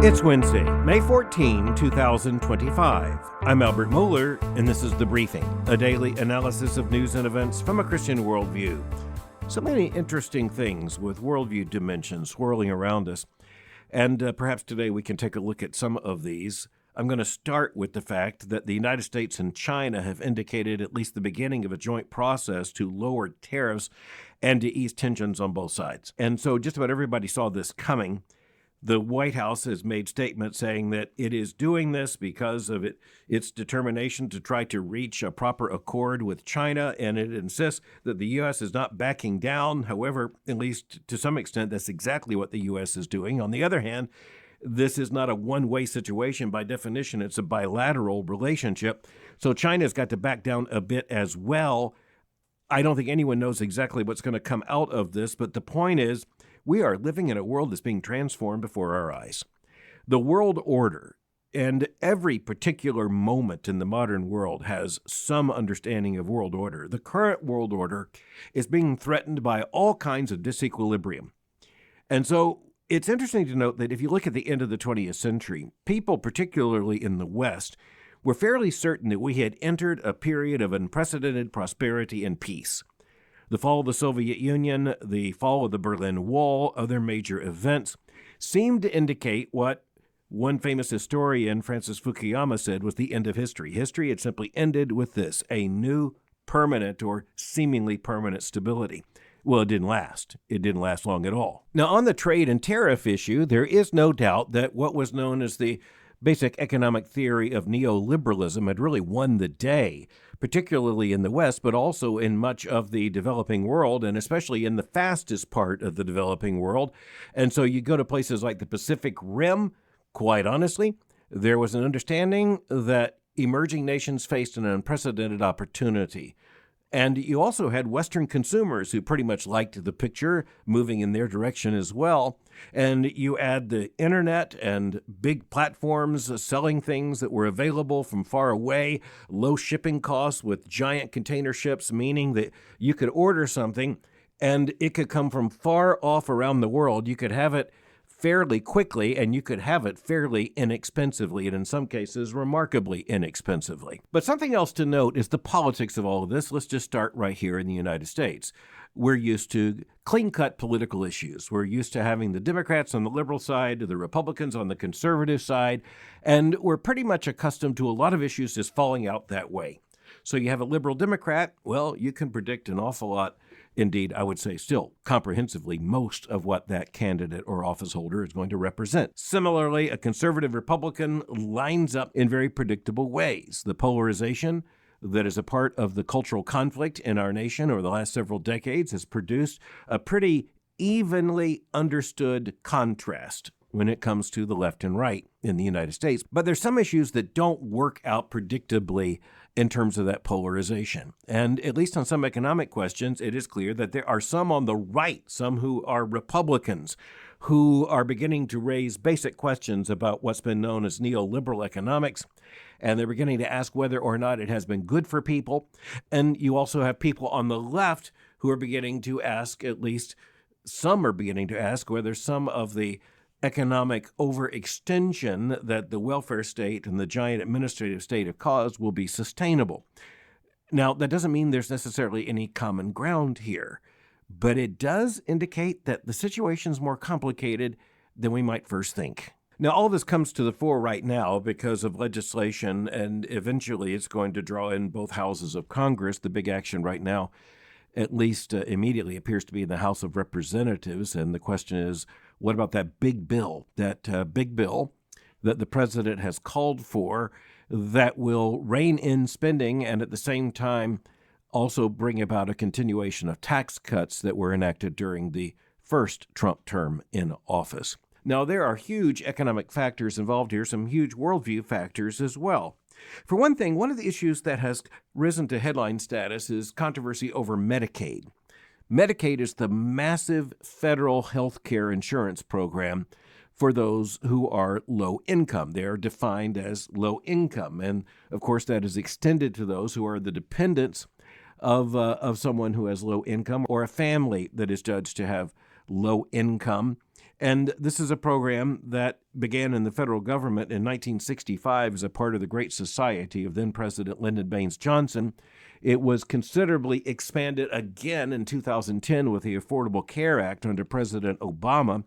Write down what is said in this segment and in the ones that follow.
It's Wednesday, May 14, 2025. I'm Albert Mohler, and this is The Briefing, a daily analysis of news and events from a Christian worldview. So many interesting things with worldview dimensions swirling around us, and perhaps today we can take a look at some of these. I'm going to start with the fact that the United States and China have indicated at least the beginning of a joint process to lower tariffs and to ease tensions on both sides. And so just about everybody saw this coming. The White House has made statements saying that it is doing this because of its determination to try to reach a proper accord with China, and it insists that the U.S. is not backing down. However, at least to some extent, that's exactly what the U.S. is doing. On the other hand, this is not a one-way situation. By definition, it's a bilateral relationship. So China's got to back down a bit as well. I don't think anyone knows exactly what's going to come out of this, but the point is, we are living in a world that's being transformed before our eyes. The world order, and every particular moment in the modern world has some understanding of world order. The current world order is being threatened by all kinds of disequilibrium. And so it's interesting to note that if you look at the end of the 20th century, people, particularly in the West, were fairly certain that we had entered a period of unprecedented prosperity and peace. The fall of the Soviet Union, the fall of the Berlin Wall, other major events seemed to indicate what one famous historian, Francis Fukuyama, said was the end of history. History had simply ended with this, a new permanent or seemingly permanent stability. Well, it didn't last. It didn't last long at all. Now, on the trade and tariff issue, there is no doubt that what was known as the basic economic theory of neoliberalism had really won the day, particularly in the West, but also in much of the developing world, and especially in the fastest part of the developing world. And so you go to places like the Pacific Rim, quite honestly, there was an understanding that emerging nations faced an unprecedented opportunity. And you also had Western consumers who pretty much liked the picture, moving in their direction as well. And you add the internet and big platforms selling things that were available from far away, low shipping costs with giant container ships, meaning that you could order something and it could come from far off around the world. You could have it fairly quickly, and you could have it fairly inexpensively, and in some cases, remarkably inexpensively. But something else to note is the politics of all of this. Let's just start right here in the United States. We're used to clean-cut political issues. We're used to having the Democrats on the liberal side, the Republicans on the conservative side, and we're pretty much accustomed to a lot of issues just falling out that way. So you have a liberal Democrat, well, you can predict an awful lot. Indeed, I would say still comprehensively most of what that candidate or office holder is going to represent. Similarly, a conservative Republican lines up in very predictable ways. The polarization that is a part of the cultural conflict in our nation over the last several decades has produced a pretty evenly understood contrast when it comes to the left and right in the United States. But there's some issues that don't work out predictably in terms of that polarization. And at least on some economic questions, it is clear that there are some on the right, some who are Republicans, who are beginning to raise basic questions about what's been known as neoliberal economics. And they're beginning to ask whether or not it has been good for people. And you also have people on the left who are beginning to ask, at least some are beginning to ask, whether some of the economic overextension that the welfare state and the giant administrative state have caused will be sustainable. Now, that doesn't mean there's necessarily any common ground here, but it does indicate that the situation's more complicated than we might first think. Now, all this comes to the fore right now because of legislation, and eventually it's going to draw in both houses of Congress. The big action right now, at least immediately, appears to be in the House of Representatives, and the question is, what about that big bill that the president has called for that will rein in spending and at the same time also bring about a continuation of tax cuts that were enacted during the first Trump term in office? Now, there are huge economic factors involved here, some huge worldview factors as well. For one thing, one of the issues that has risen to headline status is controversy over Medicaid. Medicaid is the massive federal health care insurance program for those who are low income. They are defined as low income. And of course, that is extended to those who are the dependents of someone who has low income or a family that is judged to have low income. And this is a program that began in the federal government in 1965 as a part of the Great Society of then-President Lyndon Baines Johnson. It was considerably expanded again in 2010 with the Affordable Care Act under President Obama.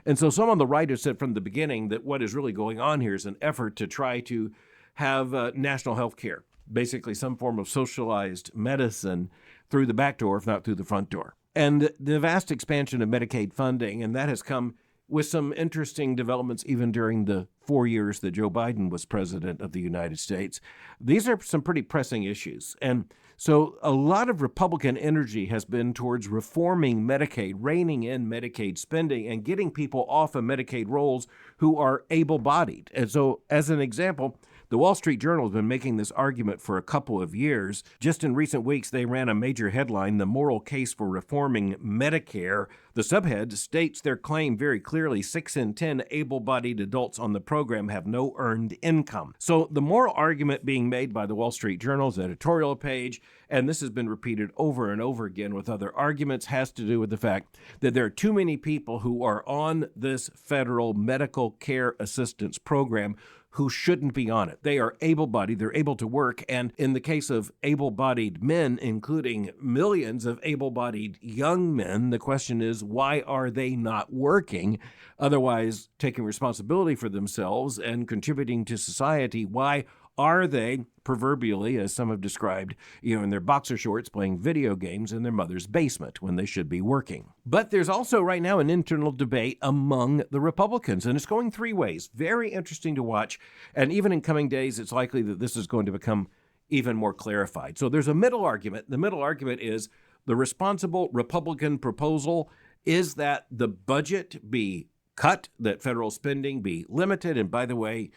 And so some on the right have said from the beginning that what is really going on here is an effort to try to have national health care, basically some form of socialized medicine through the back door, if not through the front door. And the vast expansion of Medicaid funding, and that has come with some interesting developments even during the 4 years that Joe Biden was president of the United States. These are some pretty pressing issues. And so a lot of Republican energy has been towards reforming Medicaid, reining in Medicaid spending, and getting people off of Medicaid rolls who are able-bodied. And so, as an example, the Wall Street Journal has been making this argument for a couple of years. Just in recent weeks, they ran a major headline, "The Moral Case for Reforming Medicare." The subhead states their claim very clearly: 6 in 10 able-bodied adults on the program have no earned income. So the moral argument being made by the Wall Street Journal's editorial page, and this has been repeated over and over again with other arguments, has to do with the fact that there are too many people who are on this federal medical care assistance program who shouldn't be on it. They are able-bodied, they're able to work, and in the case of able-bodied men, including millions of able-bodied young men, the question is, why are they not working? Otherwise, taking responsibility for themselves and contributing to society, why are they, proverbially, as some have described, in their boxer shorts playing video games in their mother's basement when they should be working? But there's also right now an internal debate among the Republicans, and it's going three ways. Very interesting to watch, and even in coming days, it's likely that this is going to become even more clarified. So there's a middle argument. The middle argument is the responsible Republican proposal is that the budget be cut, that federal spending be limited, and by the way,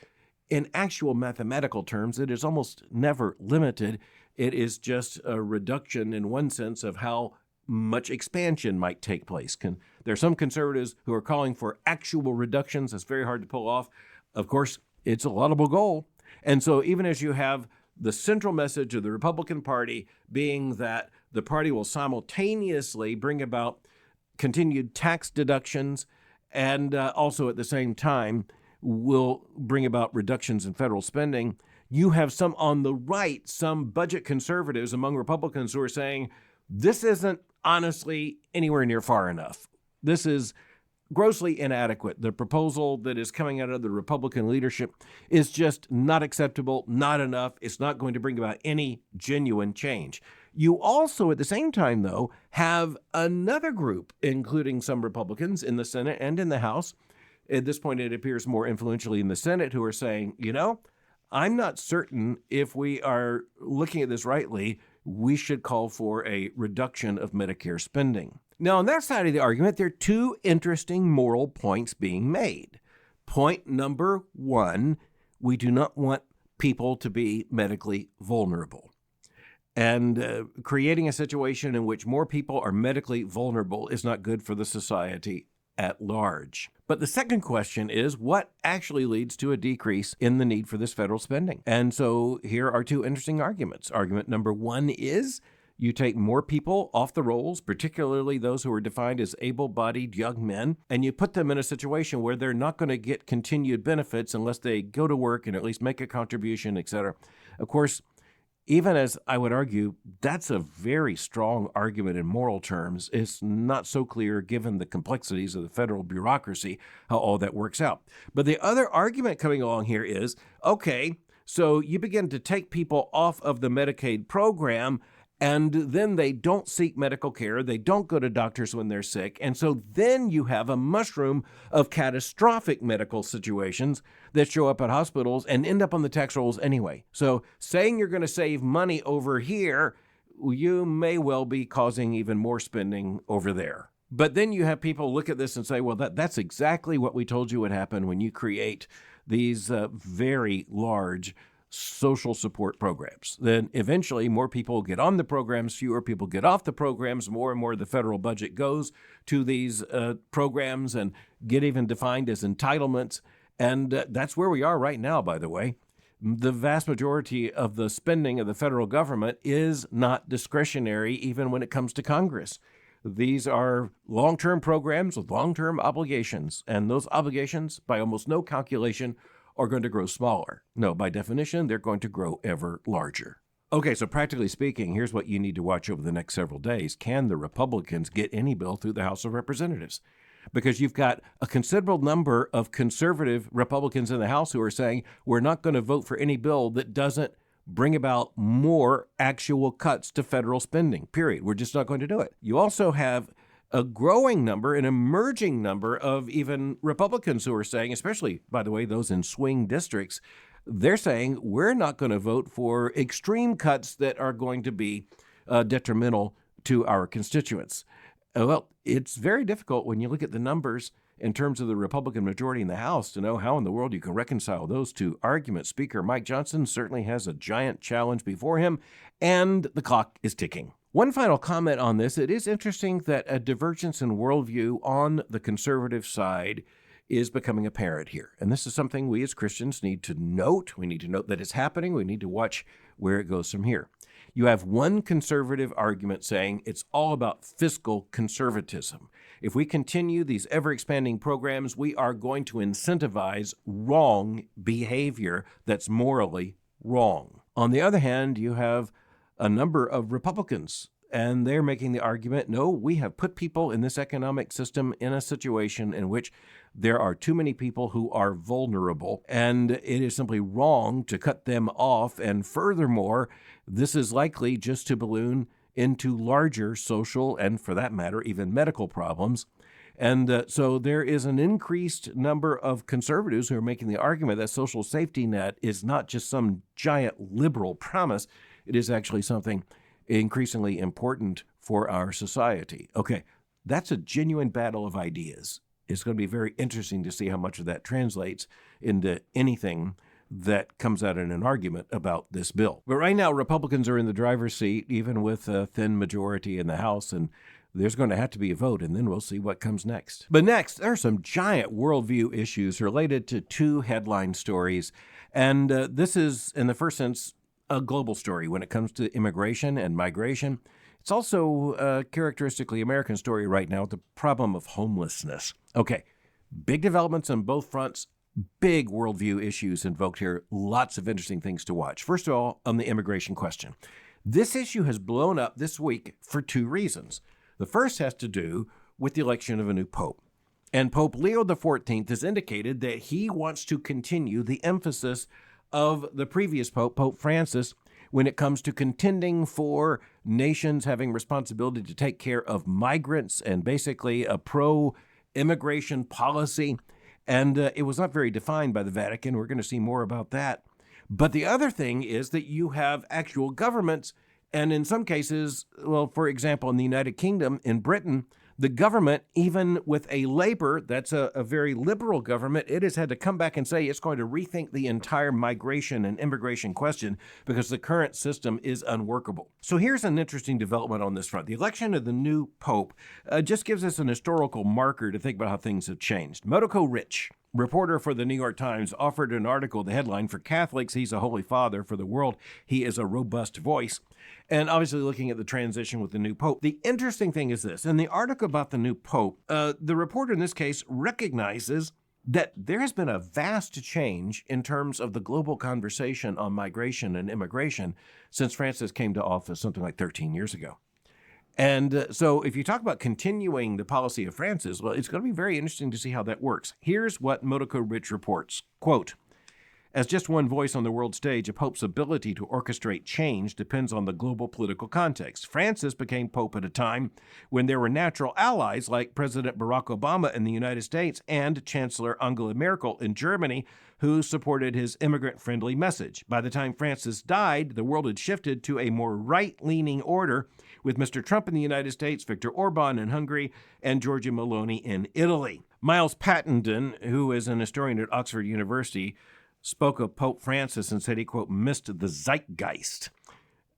in actual mathematical terms, it is almost never limited. It is just a reduction in one sense of how much expansion might take place. There are some conservatives who are calling for actual reductions. It's very hard to pull off. Of course, it's a laudable goal. And so even as you have the central message of the Republican Party being that the party will simultaneously bring about continued tax deductions and also at the same time will bring about reductions in federal spending, you have some on the right, some budget conservatives among Republicans who are saying, this isn't honestly anywhere near far enough. This is grossly inadequate. The proposal that is coming out of the Republican leadership is just not acceptable, not enough. It's not going to bring about any genuine change. You also, at the same time, though, have another group, including some Republicans in the Senate and in the House. At this point, it appears more influentially in the Senate, who are saying, I'm not certain if we are looking at this rightly, we should call for a reduction of Medicare spending. Now, on that side of the argument, there are two interesting moral points being made. Point number one, we do not want people to be medically vulnerable. And creating a situation in which more people are medically vulnerable is not good for the society at large. But the second question is, what actually leads to a decrease in the need for this federal spending? And so here are two interesting arguments. Argument number one is you take more people off the rolls, particularly those who are defined as able-bodied young men, and you put them in a situation where they're not going to get continued benefits unless they go to work and at least make a contribution, et cetera. Of course, even as I would argue, that's a very strong argument in moral terms. It's not so clear, given the complexities of the federal bureaucracy, how all that works out. But the other argument coming along here is, okay, so you begin to take people off of the Medicaid program, and then they don't seek medical care. They don't go to doctors when they're sick. And so then you have a mushroom of catastrophic medical situations that show up at hospitals and end up on the tax rolls anyway. So saying you're going to save money over here, you may well be causing even more spending over there. But then you have people look at this and say, well, that's exactly what we told you would happen when you create these very large social support programs. Then eventually more people get on the programs, fewer people get off the programs, more and more the federal budget goes to these programs and get even defined as entitlements. And that's where we are right now, by the way. The vast majority of the spending of the federal government is not discretionary, even when it comes to Congress. These are long-term programs with long-term obligations, and those obligations, by almost no calculation, are going to grow smaller. No, by definition, they're going to grow ever larger. Okay, so practically speaking, here's what you need to watch over the next several days. Can the Republicans get any bill through the House of Representatives? Because you've got a considerable number of conservative Republicans in the House who are saying, we're not going to vote for any bill that doesn't bring about more actual cuts to federal spending, period. We're just not going to do it. You also have a growing number, an emerging number of even Republicans who are saying, especially, by the way, those in swing districts, they're saying we're not going to vote for extreme cuts that are going to be detrimental to our constituents. Well, it's very difficult when you look at the numbers in terms of the Republican majority in the House to know how in the world you can reconcile those two arguments. Speaker Mike Johnson certainly has a giant challenge before him, and the clock is ticking. One final comment on this. It is interesting that a divergence in worldview on the conservative side is becoming apparent here. And this is something we as Christians need to note. We need to note that it's happening. We need to watch where it goes from here. You have one conservative argument saying it's all about fiscal conservatism. If we continue these ever-expanding programs, we are going to incentivize wrong behavior that's morally wrong. On the other hand, you have a number of Republicans, and they're making the argument, no, we have put people in this economic system in a situation in which there are too many people who are vulnerable, and it is simply wrong to cut them off. And furthermore, this is likely just to balloon into larger social and, for that matter, even medical problems. And so there is an increased number of conservatives who are making the argument that social safety net is not just some giant liberal promise. It is actually something increasingly important for our society. Okay, that's a genuine battle of ideas. It's going to be very interesting to see how much of that translates into anything that comes out in an argument about this bill. But right now, Republicans are in the driver's seat, even with a thin majority in the House, and there's going to have to be a vote, and then we'll see what comes next. But next, there are some giant worldview issues related to two headline stories, and this is, in the first sense, a global story when it comes to immigration and migration. It's also a characteristically American story right now, the problem of homelessness. Okay, big developments on both fronts, big worldview issues invoked here, lots of interesting things to watch. First of all, on the immigration question. This issue has blown up this week for two reasons. The first has to do with the election of a new pope. And Pope Leo XIV has indicated that he wants to continue the emphasis of the previous pope, Pope Francis, when it comes to contending for nations having responsibility to take care of migrants and basically a pro-immigration policy. And it was not very defined by the Vatican. We're going to see more about that. But the other thing is that you have actual governments, and in some cases, well, for example, in the United Kingdom, in Britain, the government, even with a Labour, that's a very liberal government, it has had to come back and say it's going to rethink the entire migration and immigration question because the current system is unworkable. So here's an interesting development on this front. The election of the new pope just gives us an historical marker to think about how things have changed. Motoko Rich, reporter for the New York Times, offered an article, the headline, "For Catholics, he's a holy father. For the world, he is a robust voice." And obviously looking at the transition with the new pope. The interesting thing is this. In the article about the new pope, the reporter in this case recognizes that there has been a vast change in terms of the global conversation on migration and immigration since Francis came to office something like 13 years ago. And so if you talk about continuing the policy of Francis, well, it's going to be very interesting to see how that works. Here's what Motoko Rich reports, quote, "As just one voice on the world stage, a pope's ability to orchestrate change depends on the global political context. Francis became pope at a time when there were natural allies like President Barack Obama in the United States and Chancellor Angela Merkel in Germany, who supported his immigrant-friendly message. By the time Francis died, the world had shifted to a more right-leaning order with Mr. Trump in the United States, Viktor Orban in Hungary, and Giorgia Meloni in Italy." Miles Pattenden, who is an historian at Oxford University, spoke of Pope Francis and said he, quote, "missed the zeitgeist,"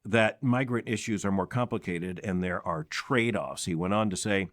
that migrant issues are more complicated and there are trade-offs. He went on to say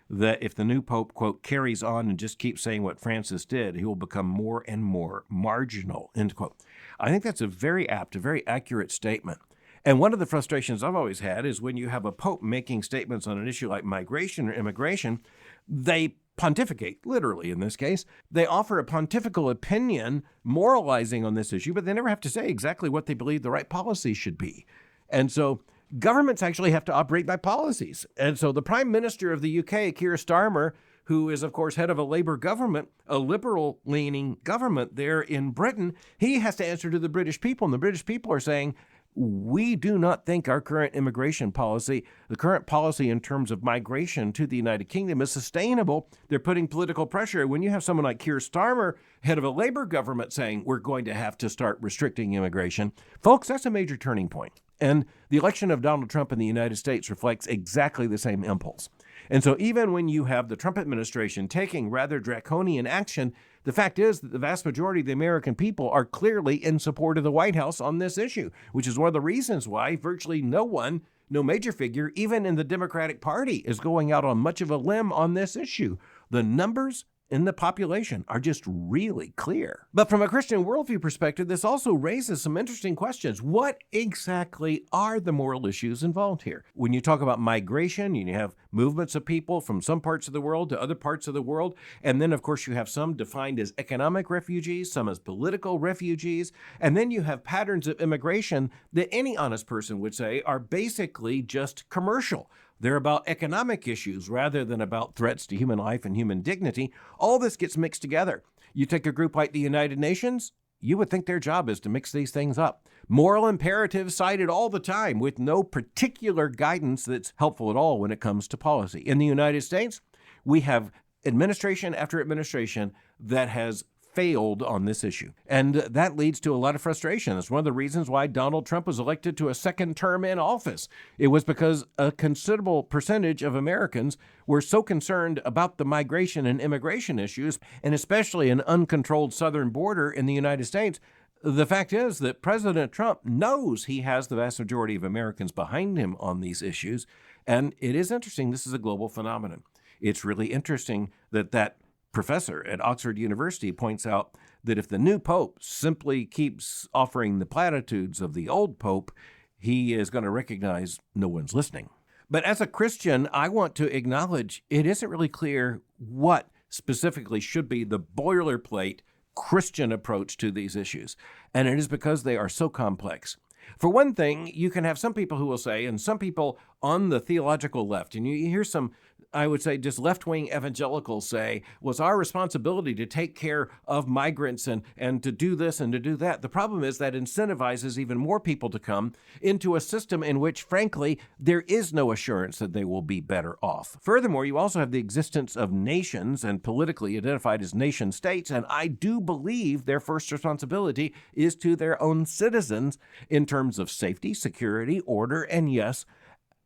that if the new pope, quote, "carries on and just keeps saying what Francis did, he will become more and more marginal," end quote. I think that's a very apt, a very accurate statement. And one of the frustrations I've always had is when you have a pope making statements on an issue like migration or immigration, they pontificate, literally in this case. They offer a pontifical opinion moralizing on this issue, but they never have to say exactly what they believe the right policy should be. And so governments actually have to operate by policies. And so the Prime Minister of the UK, Keir Starmer, who is, of course, head of a Labour government, a liberal-leaning government there in Britain, he has to answer to the British people. And the British people are saying, we do not think our current immigration policy, the current policy in terms of migration to the United Kingdom, is sustainable. They're putting political pressure. When you have someone like Keir Starmer, head of a Labour government, saying we're going to have to start restricting immigration, folks, that's a major turning point. And the election of Donald Trump in the United States reflects exactly the same impulse. And so even when you have the Trump administration taking rather draconian action, the fact is that the vast majority of the American people are clearly in support of the White House on this issue, which is one of the reasons why virtually no major figure, even in the Democratic Party, is going out on much of a limb on this issue. The numbers in the population are just really clear. But from a Christian worldview perspective, this also raises some interesting questions. What exactly are the moral issues involved here? When you talk about migration, you have movements of people from some parts of the world to other parts of the world. And then, of course, you have some defined as economic refugees, some as political refugees. And then you have patterns of immigration that any honest person would say are basically just commercial. They're about economic issues rather than about threats to human life and human dignity. All this gets mixed together. You take a group like the United Nations, you would think their job is to mix these things up. Moral imperatives cited all the time with no particular guidance that's helpful at all when it comes to policy. In the United States, we have administration after administration that has failed on this issue. And that leads to a lot of frustration. That's one of the reasons why Donald Trump was elected to a second term in office. It was because a considerable percentage of Americans were so concerned about the migration and immigration issues, and especially an uncontrolled southern border in the United States. The fact is that President Trump knows he has the vast majority of Americans behind him on these issues. And it is interesting. This is a global phenomenon. It's really interesting that professor at Oxford University points out that if the new pope simply keeps offering the platitudes of the old pope, he is going to recognize no one's listening. But as a Christian, I want to acknowledge it isn't really clear what specifically should be the boilerplate Christian approach to these issues. And it is because they are so complex. For one thing, you can have some people who will say, and some people on the theological left, and you hear some, I would say, just left-wing evangelicals say, well, it's our responsibility to take care of migrants and to do this and to do that. The problem is that incentivizes even more people to come into a system in which, frankly, there is no assurance that they will be better off. Furthermore, you also have the existence of nations and politically identified as nation states, and I do believe their first responsibility is to their own citizens in terms of safety, security, order, and yes,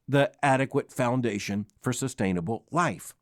the adequate foundation for sustainable life.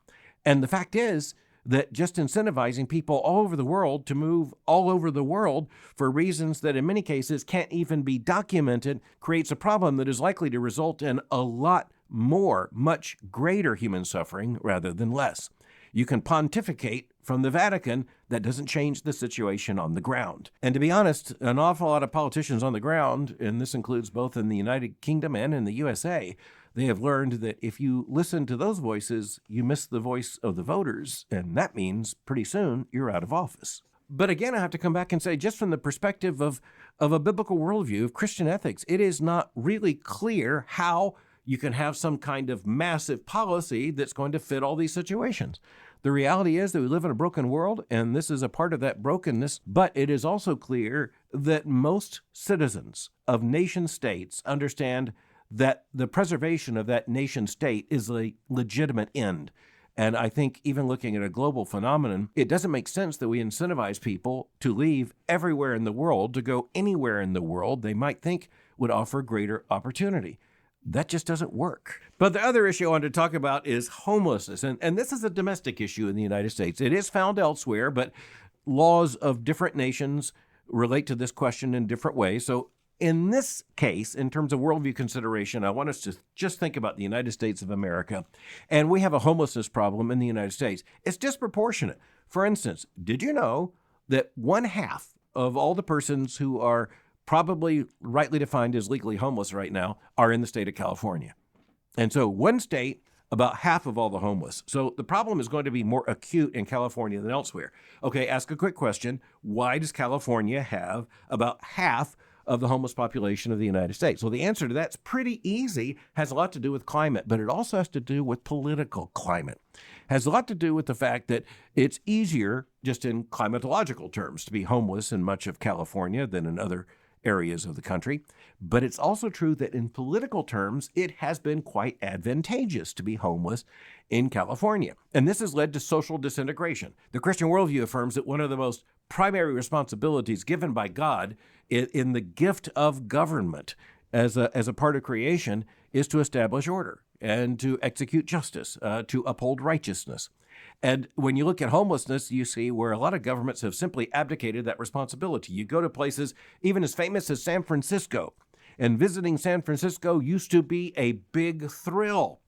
And the fact is that just incentivizing people all over the world to move all over the world for reasons that in many cases can't even be documented creates a problem that is likely to result in a lot more, much greater human suffering rather than less. You can pontificate from the Vatican, that doesn't change the situation on the ground. And to be honest, an awful lot of politicians on the ground, and this includes both in the United Kingdom and in the USA, they have learned that if you listen to those voices, you miss the voice of the voters, and that means pretty soon you're out of office. But again, I have to come back and say, just from the perspective of a biblical worldview, of Christian ethics, it is not really clear how you can have some kind of massive policy that's going to fit all these situations. The reality is that we live in a broken world, and this is a part of that brokenness, but it is also clear that most citizens of nation states understand that the preservation of that nation state is a legitimate end. And I think even looking at a global phenomenon, it doesn't make sense that we incentivize people to leave everywhere in the world, to go anywhere in the world they might think would offer greater opportunity. That just doesn't work. But the other issue I want to talk about is homelessness. And this is a domestic issue in the United States. It is found elsewhere, but laws of different nations relate to this question in different ways. So in this case, in terms of worldview consideration, I want us to just think about the United States of America. And we have a homelessness problem in the United States. It's disproportionate. For instance, did you know that 1/2 of all the persons who are probably rightly defined as legally homeless right now, are in the state of California. And so one state, about half of all the homeless. So the problem is going to be more acute in California than elsewhere. Okay, ask a quick question. Why does California have about half of the homeless population of the United States? Well, the answer to that's pretty easy. Has a lot to do with climate, but it also has to do with political climate. Has a lot to do with the fact that it's easier, just in climatological terms, to be homeless in much of California than in other areas of the country. But it's also true that in political terms, it has been quite advantageous to be homeless in California. And this has led to social disintegration. The Christian worldview affirms that one of the most primary responsibilities given by God in the gift of government as a part of creation is to establish order and to execute justice, to uphold righteousness. And when you look at homelessness, you see where a lot of governments have simply abdicated that responsibility. You go to places even as famous as San Francisco, and visiting San Francisco used to be a big thrill.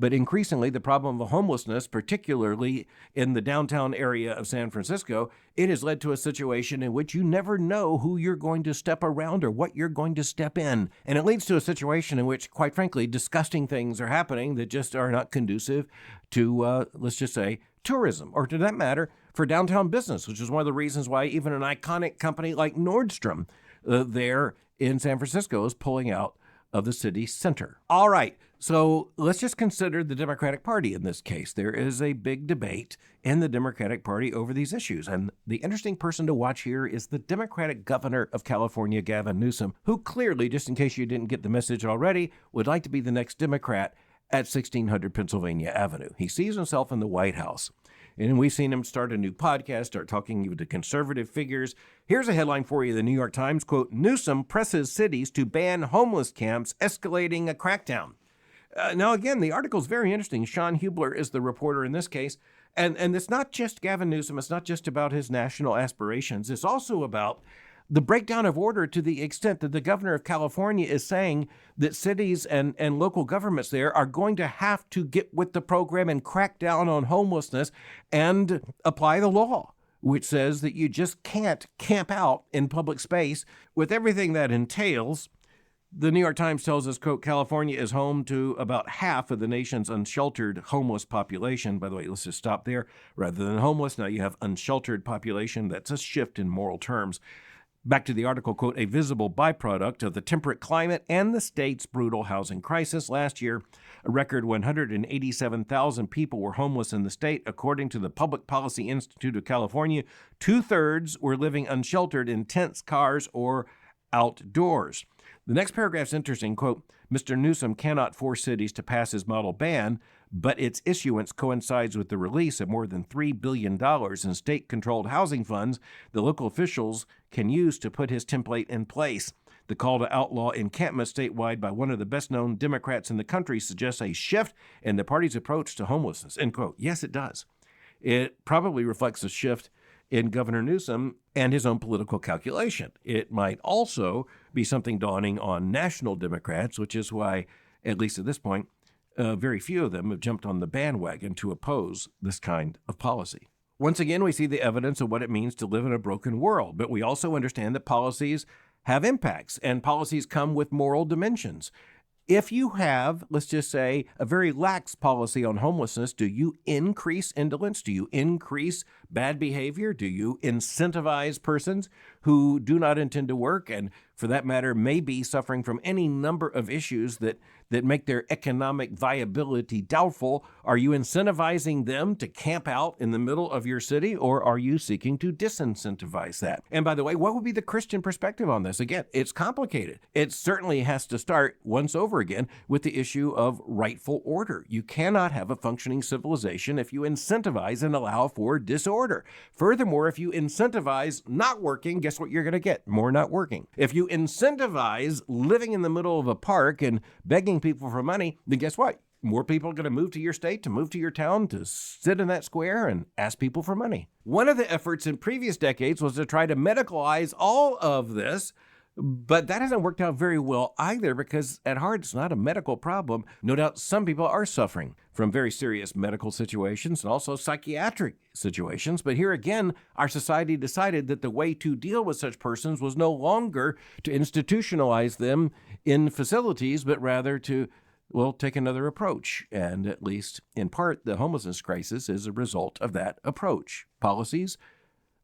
But increasingly, the problem of homelessness, particularly in the downtown area of San Francisco, it has led to a situation in which you never know who you're going to step around or what you're going to step in. And it leads to a situation in which, quite frankly, disgusting things are happening that just are not conducive to, let's just say, tourism, or to that matter, for downtown business, which is one of the reasons why even an iconic company like Nordstrom there in San Francisco is pulling out of the city center. All right, so let's just consider the Democratic Party in this case. There is a big debate in the Democratic Party over these issues. And the interesting person to watch here is the Democratic governor of California, Gavin Newsom, who clearly, just in case you didn't get the message already, would like to be the next Democrat at 1600 Pennsylvania Avenue. He sees himself in the White House. And we've seen him start a new podcast, start talking to conservative figures. Here's a headline for you, the New York Times, quote, Newsom presses cities to ban homeless camps, escalating a crackdown. Now, again, the article is very interesting. Shawn Hubler is the reporter in this case. And it's not just Gavin Newsom. It's not just about his national aspirations. It's also about the breakdown of order, to the extent that the governor of California is saying that cities and local governments there are going to have to get with the program and crack down on homelessness and apply the law, which says that you just can't camp out in public space with everything that entails. The New York Times tells us, quote, California is home to about half of the nation's unsheltered homeless population. By the way, let's just stop there. Rather than homeless, now you have unsheltered population. That's a shift in moral terms. Back to the article, quote, a visible byproduct of the temperate climate and the state's brutal housing crisis. Last year, a record 187,000 people were homeless in the state. According to the Public Policy Institute of California, 2/3 were living unsheltered in tents, cars, or outdoors. The next paragraph's interesting, quote, Mr. Newsom cannot force cities to pass his model ban, but its issuance coincides with the release of more than $3 billion in state-controlled housing funds the local officials can use to put his template in place. The call to outlaw encampments statewide by one of the best-known Democrats in the country suggests a shift in the party's approach to homelessness, end quote. Yes, it does. It probably reflects a shift in Governor Newsom and his own political calculation. It might also be something dawning on national Democrats, which is why, at least at this point, very few of them have jumped on the bandwagon to oppose this kind of policy. Once again, we see the evidence of what it means to live in a broken world, but we also understand that policies have impacts, and policies come with moral dimensions. If you have, let's just say, a very lax policy on homelessness, do you increase indolence? Do you increase bad behavior? Do you incentivize persons who do not intend to work and, for that matter, may be suffering from any number of issues that make their economic viability doubtful? Are you incentivizing them to camp out in the middle of your city, or are you seeking to disincentivize that? And by the way, what would be the Christian perspective on this? Again, it's complicated. It certainly has to start once over again with the issue of rightful order. You cannot have a functioning civilization if you incentivize and allow for disorder. Furthermore, if you incentivize not working, guess what you're going to get? More not working. If you incentivize living in the middle of a park and begging people for money, then guess what? More people are going to move to your state, to move to your town, to sit in that square and ask people for money. One of the efforts in previous decades was to try to medicalize all of this But that hasn't worked out very well either, because at heart, it's not a medical problem. No doubt some people are suffering from very serious medical situations and also psychiatric situations. But here again, our society decided that the way to deal with such persons was no longer to institutionalize them in facilities, but rather to, well, take another approach. And at least in part, the homelessness crisis is a result of that approach. Policies,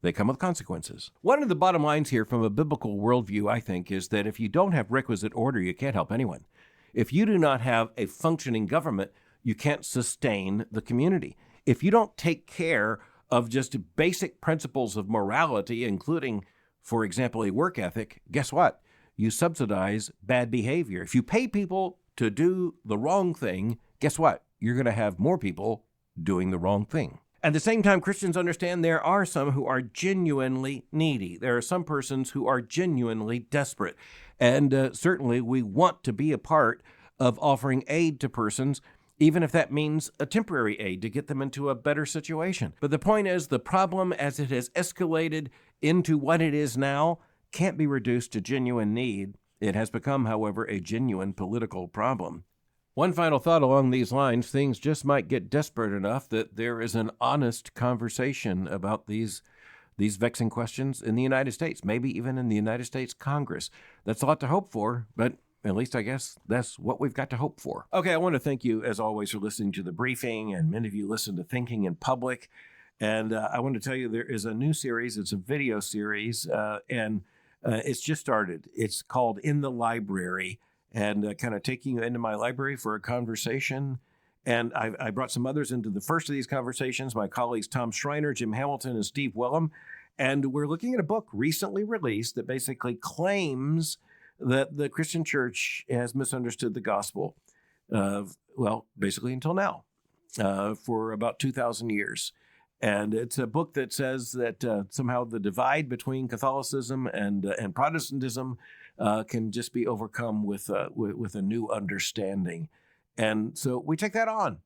they come with consequences. One of the bottom lines here from a biblical worldview, I think, is that if you don't have requisite order, you can't help anyone. If you do not have a functioning government, you can't sustain the community. If you don't take care of just basic principles of morality, including, for example, a work ethic, guess what? You subsidize bad behavior. If you pay people to do the wrong thing, guess what? You're going to have more people doing the wrong thing. At the same time, Christians understand there are some who are genuinely needy. There are some persons who are genuinely desperate. And certainly we want to be a part of offering aid to persons, even if that means a temporary aid to get them into a better situation. But the point is, the problem as it has escalated into what it is now can't be reduced to genuine need. It has become, however, a genuine political problem. One final thought along these lines: things just might get desperate enough that there is an honest conversation about these vexing questions in the United States, maybe even in the United States Congress. That's a lot to hope for, but at least I guess that's what we've got to hope for. Okay, I want to thank you, as always, for listening to The Briefing, and many of you listen to Thinking in Public. And I want to tell you there is a new series. It's a video series, and it's just started. It's called In the Library, and kind of taking you into my library for a conversation. And I brought some others into the first of these conversations, my colleagues Tom Schreiner, Jim Hamilton, and Steve Wellum. And we're looking at a book recently released that basically claims that the Christian church has misunderstood the gospel, basically until now, for about 2,000 years. And it's a book that says that somehow the divide between Catholicism and Protestantism can just be overcome with a new understanding. And so we take that on.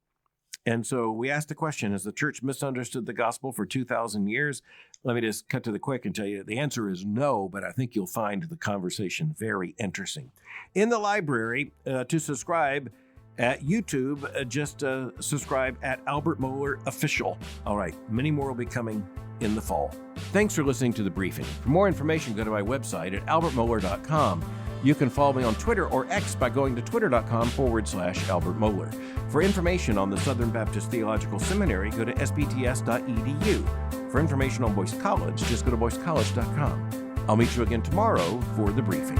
And so we ask the question, has the church misunderstood the gospel for 2,000 years? Let me just cut to the quick and tell you the answer is no, but I think you'll find the conversation very interesting. In the library, to subscribe at YouTube, just subscribe at Albert Mohler Official. All right, many more will be coming in the fall. Thanks for listening to The Briefing. For more information, go to my website at albertmohler.com. You can follow me on Twitter or X by going to twitter.com/Albert Mohler. For information on the Southern Baptist Theological Seminary, go to sbts.edu. For information on Boyce College, just go to boycecollege.com. I'll meet you again tomorrow for The Briefing.